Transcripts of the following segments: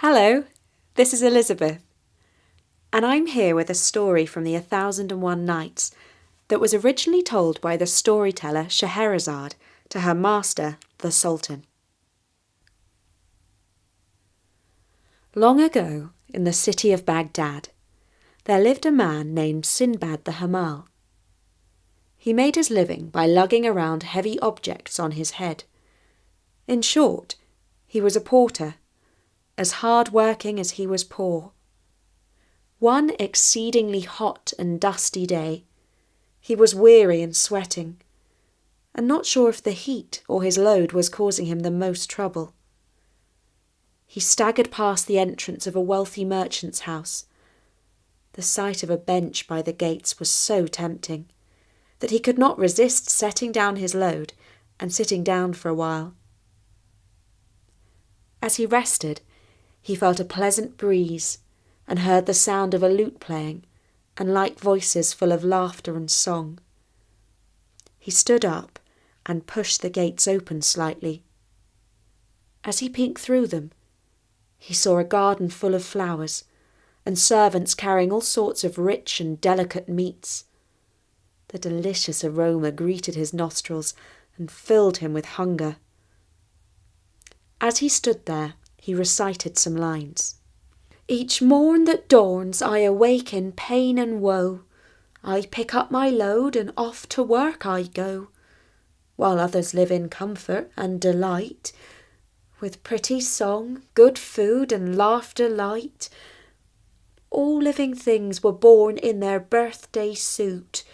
Hello, this is Elizabeth, and I'm here with a story from the 1001 Nights that was originally told by the storyteller Scheherazade to her master, the Sultan. Long ago, in the city of Baghdad, there lived a man named Sinbad the Hamal. He made his living by lugging around heavy objects on his head. In short, he was a porter, as hard-working as he was poor. One exceedingly hot and dusty day, he was weary and sweating, and not sure if the heat or his load was causing him the most trouble. He staggered past the entrance of a wealthy merchant's house. The sight of a bench by the gates was so tempting that he could not resist setting down his load and sitting down for a while. As he rested, he felt a pleasant breeze and heard the sound of a lute playing and light voices full of laughter and song. He stood up and pushed the gates open slightly. As he peeked through them, he saw a garden full of flowers and servants carrying all sorts of rich and delicate meats. The delicious aroma greeted his nostrils and filled him with hunger. As he stood there, he recited some lines. Each morn that dawns I awake in pain and woe. I pick up my load and off to work I go. While others live in comfort and delight, with pretty song, good food and laughter light. All living things were born in their birthday suit,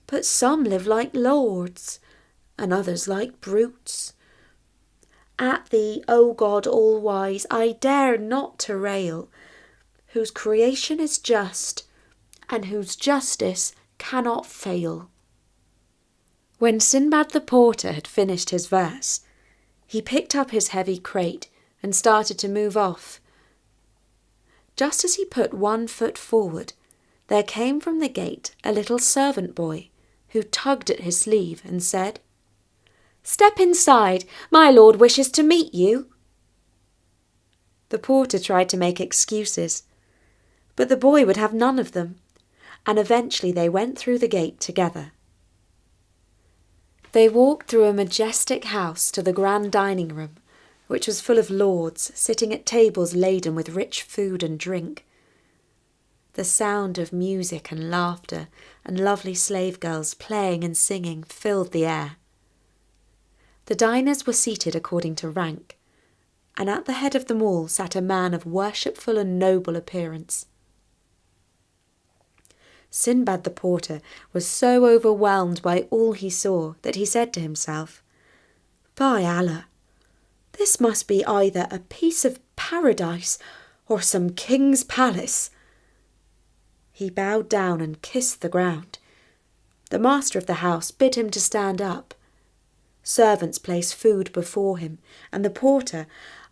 but some live like lords and others like brutes. At thee, O God all-wise, I dare not to rail, whose creation is just, and whose justice cannot fail. When Sinbad the porter had finished his verse, he picked up his heavy crate and started to move off. Just as he put one foot forward, there came from the gate a little servant boy who tugged at his sleeve and said, "Step inside, my lord wishes to meet you." The porter tried to make excuses, but the boy would have none of them, and eventually they went through the gate together. They walked through a majestic house to the grand dining room, which was full of lords sitting at tables laden with rich food and drink. The sound of music and laughter and lovely slave girls playing and singing filled the air. The diners were seated according to rank, and at the head of them all sat a man of worshipful and noble appearance. Sinbad the porter was so overwhelmed by all he saw that he said to himself, "By Allah, this must be either a piece of paradise or some king's palace." He bowed down and kissed the ground. The master of the house bid him to stand up. Servants placed food before him, and the porter,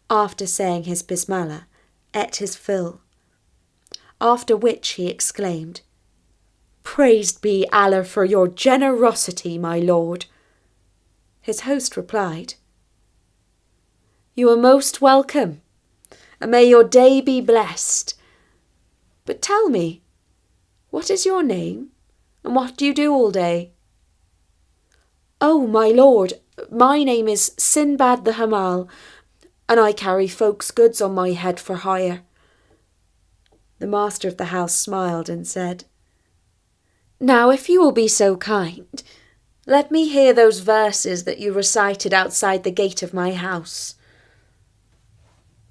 after saying his bismillah, ate his fill. After which he exclaimed, "Praised be Allah for your generosity, my lord." His host replied, "You are most welcome, and may your day be blessed. But tell me, what is your name, and what do you do all day?" "Oh, my lord, my name is Sinbad the Hamal, and I carry folks' goods on my head for hire." The master of the house smiled and said, "Now, if you will be so kind, let me hear those verses that you recited outside the gate of my house."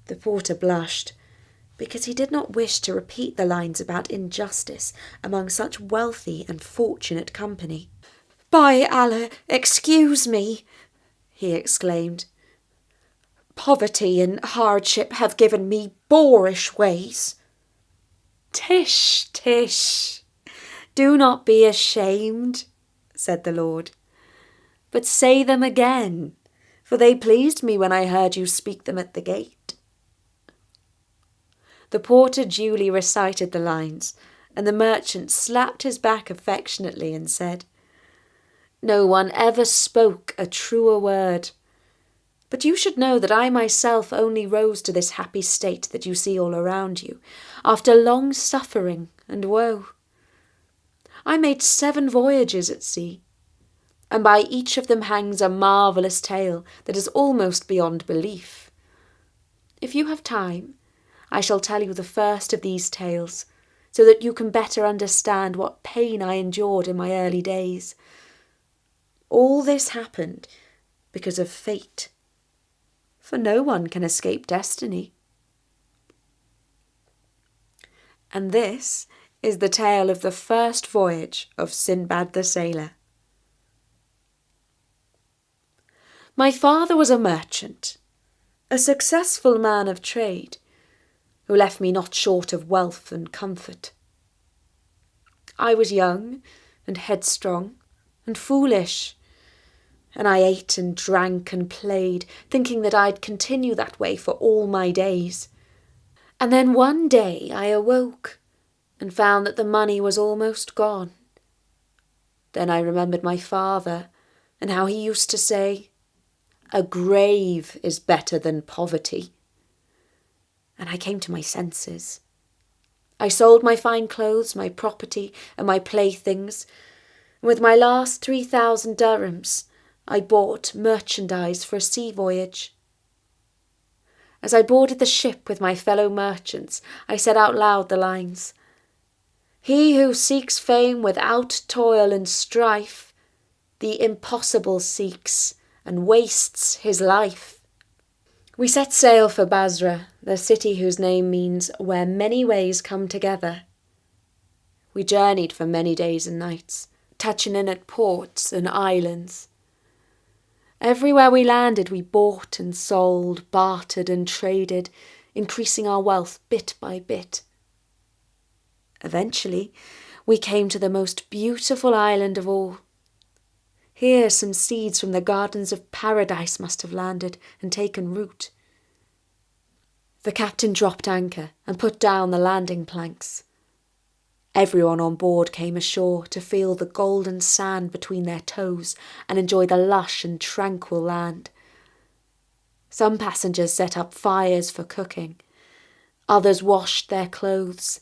The porter blushed, because he did not wish to repeat the lines about injustice among such wealthy and fortunate company. "By Allah, excuse me," he exclaimed. "Poverty and hardship have given me boorish ways." "Tish, tish, do not be ashamed," said the Lord, "but say them again, for they pleased me when I heard you speak them at the gate." The porter duly recited the lines, and the merchant slapped his back affectionately and said, "No one ever spoke a truer word. But you should know that I myself only rose to this happy state that you see all around you, after long suffering and woe. I made 7 voyages at sea, and by each of them hangs a marvellous tale that is almost beyond belief. If you have time, I shall tell you the first of these tales, so that you can better understand what pain I endured in my early days. All this happened because of fate, for no one can escape destiny. And this is the tale of the first voyage of Sinbad the sailor. My father was a merchant, a successful man of trade, who left me not short of wealth and comfort. I was young and headstrong and foolish, and I ate and drank and played, thinking that I'd continue that way for all my days. And then one day I awoke and found that the money was almost gone. Then I remembered my father and how he used to say, "A grave is better than poverty." And I came to my senses. I sold my fine clothes, my property, and my playthings, and with my last 3,000 dirhams, I bought merchandise for a sea voyage. As I boarded the ship with my fellow merchants, I said out loud the lines, "He who seeks fame without toil and strife, the impossible seeks and wastes his life." We set sail for Basra, the city whose name means where many ways come together. We journeyed for many days and nights, touching in at ports and islands. Everywhere we landed, we bought and sold, bartered and traded, increasing our wealth bit by bit. Eventually, we came to the most beautiful island of all. Here some seeds from the gardens of paradise must have landed and taken root. The captain dropped anchor and put down the landing planks. Everyone on board came ashore to feel the golden sand between their toes and enjoy the lush and tranquil land. Some passengers set up fires for cooking. Others washed their clothes.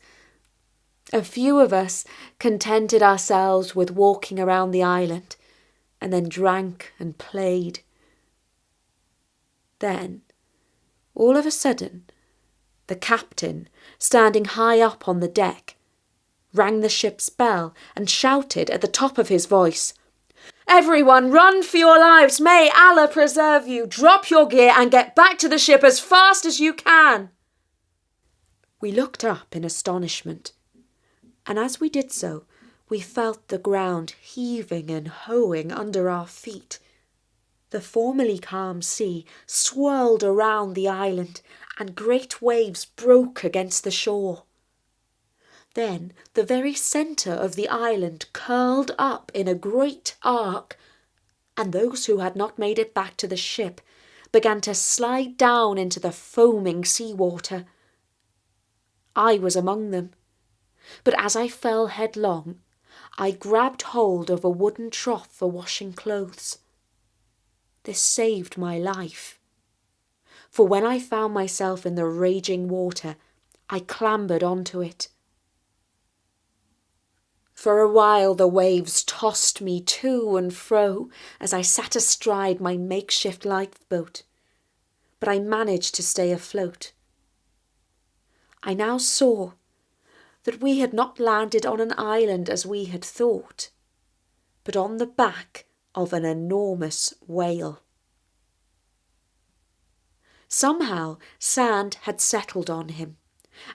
A few of us contented ourselves with walking around the island and then drank and played. Then, all of a sudden, the captain, standing high up on the deck, rang the ship's bell and shouted at the top of his voice, "Everyone, run for your lives! May Allah preserve you! Drop your gear and get back to the ship as fast as you can!" We looked up in astonishment, and as we did so, we felt the ground heaving and hoeing under our feet. The formerly calm sea swirled around the island, and great waves broke against the shore. Then the very centre of the island curled up in a great arc, and those who had not made it back to the ship began to slide down into the foaming seawater. I was among them, but as I fell headlong, I grabbed hold of a wooden trough for washing clothes. This saved my life, for when I found myself in the raging water, I clambered onto it. For a while the waves tossed me to and fro as I sat astride my makeshift lifeboat, but I managed to stay afloat. I now saw that we had not landed on an island as we had thought, but on the back of an enormous whale. Somehow sand had settled on him,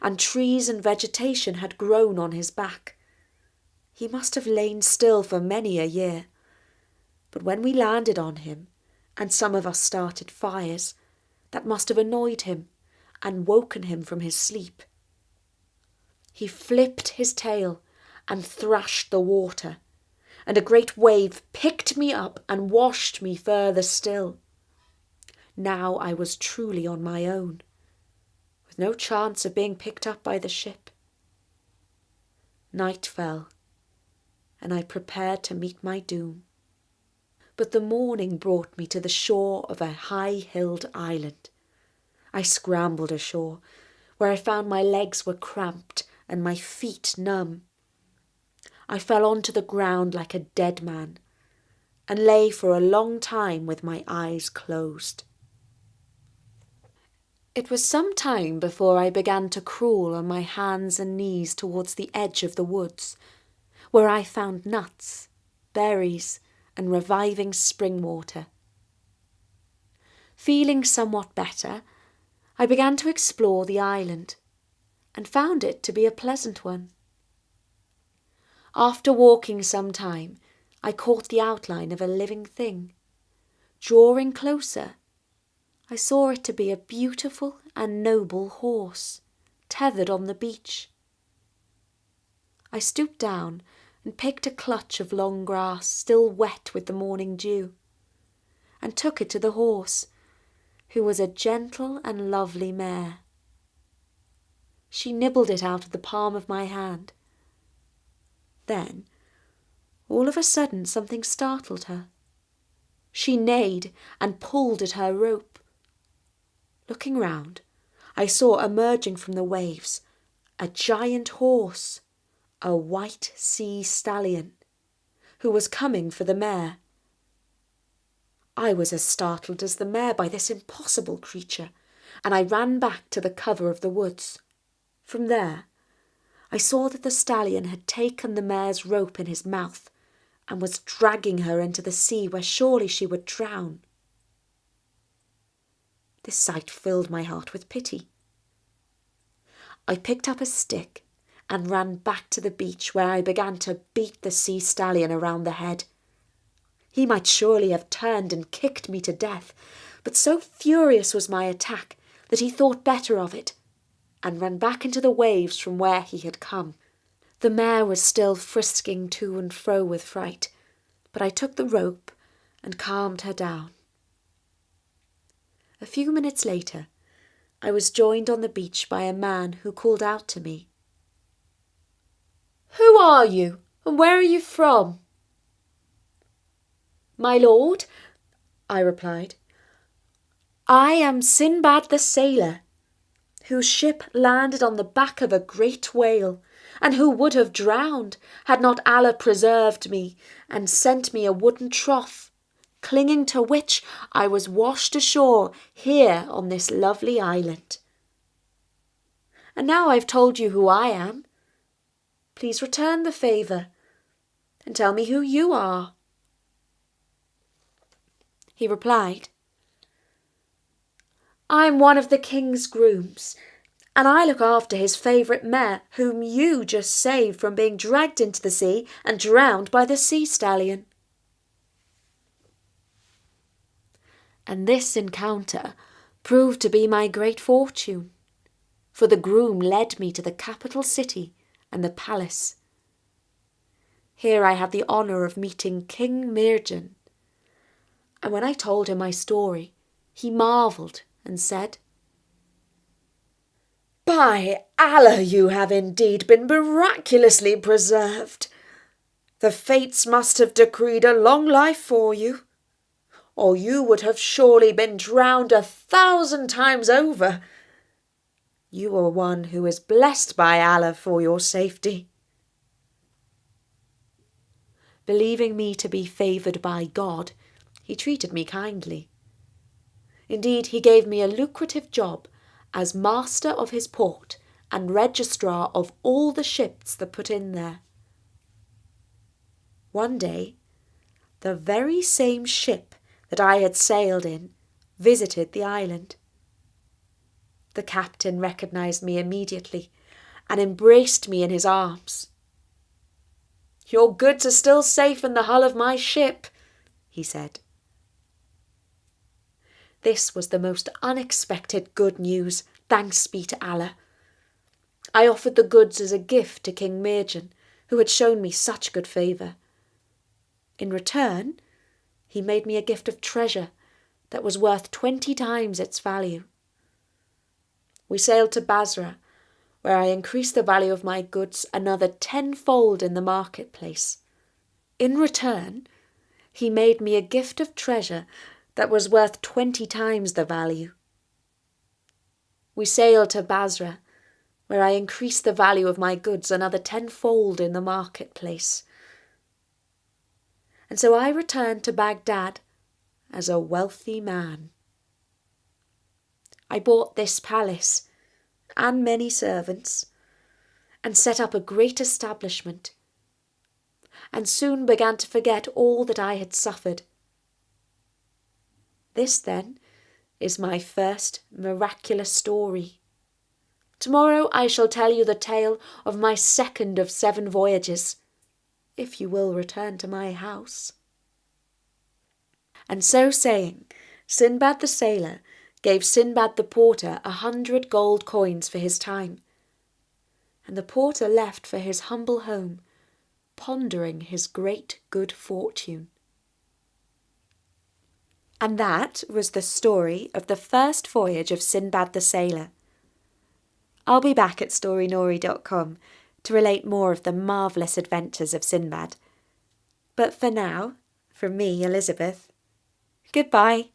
and trees and vegetation had grown on his back. He must have lain still for many a year, but when we landed on him, and some of us started fires, that must have annoyed him and woken him from his sleep. He flipped his tail and thrashed the water, and a great wave picked me up and washed me further still. Now I was truly on my own, with no chance of being picked up by the ship. Night fell, and I prepared to meet my doom. But the morning brought me to the shore of a high-hilled island. I scrambled ashore, where I found my legs were cramped and my feet numb. I fell onto the ground like a dead man, and lay for a long time with my eyes closed. It was some time before I began to crawl on my hands and knees towards the edge of the woods, where I found nuts, berries, and reviving spring water. Feeling somewhat better, I began to explore the island, and found it to be a pleasant one. After walking some time, I caught the outline of a living thing. Drawing closer, I saw it to be a beautiful and noble horse, tethered on the beach. I stooped down and picked a clutch of long grass still wet with the morning dew, and took it to the horse, who was a gentle and lovely mare. She nibbled it out of the palm of my hand. Then, all of a sudden, something startled her. She neighed and pulled at her rope. Looking round, I saw emerging from the waves a giant horse, a white sea stallion, who was coming for the mare. I was as startled as the mare by this impossible creature, and I ran back to the cover of the woods. From there, I saw that the stallion had taken the mare's rope in his mouth and was dragging her into the sea where surely she would drown. This sight filled my heart with pity. I picked up a stick and ran back to the beach, where I began to beat the sea stallion around the head. He might surely have turned and kicked me to death, but so furious was my attack that he thought better of it and ran back into the waves from where he had come. The mare was still frisking to and fro with fright, but I took the rope and calmed her down. A few minutes later, I was joined on the beach by a man who called out to me. "Who are you, and where are you from?" "My lord," I replied, "I am Sinbad the sailor, whose ship landed on the back of a great whale, and who would have drowned had not Allah preserved me and sent me a wooden trough, clinging to which I was washed ashore here on this lovely island. And now I've told you who I am. Please return the favour and tell me who you are." He replied, "I'm one of the king's grooms, and I look after his favourite mare, whom you just saved from being dragged into the sea and drowned by the sea stallion." And this encounter proved to be my great fortune, for the groom led me to the capital city and the palace. Here I had the honour of meeting King Mirjan, and when I told him my story, he marvelled and said, "By Allah, you have indeed been miraculously preserved. The fates must have decreed a long life for you, or you would have surely been drowned 1,000 times over. You are one who is blessed by Allah for your safety." Believing me to be favoured by God, he treated me kindly. Indeed, he gave me a lucrative job as master of his port and registrar of all the ships that put in there. One day, the very same ship that I had sailed in visited the island. The captain recognised me immediately and embraced me in his arms. "Your goods are still safe in the hull of my ship," he said. This was the most unexpected good news, thanks be to Allah. I offered the goods as a gift to King Mirjan, who had shown me such good favour. In return, he made me a gift of treasure that was worth 20 times its value. We sailed to Basra, where I increased the value of my goods another 10-fold in the marketplace. In return, he made me a gift of treasure that was worth 20 times the value. We sailed to Basra, where I increased the value of my goods another tenfold in the marketplace. And so I returned to Baghdad as a wealthy man. I bought this palace and many servants, and set up a great establishment, and soon began to forget all that I had suffered. This, then, is my first miraculous story. Tomorrow I shall tell you the tale of my second of 7 voyages, if you will return to my house. And so saying, Sinbad the sailor gave Sinbad the porter 100 gold coins for his time, and the porter left for his humble home, pondering his great good fortune. And that was the story of the first voyage of Sinbad the sailor. I'll be back at storynori.com to relate more of the marvellous adventures of Sinbad. But for now, from me, Elizabeth, goodbye.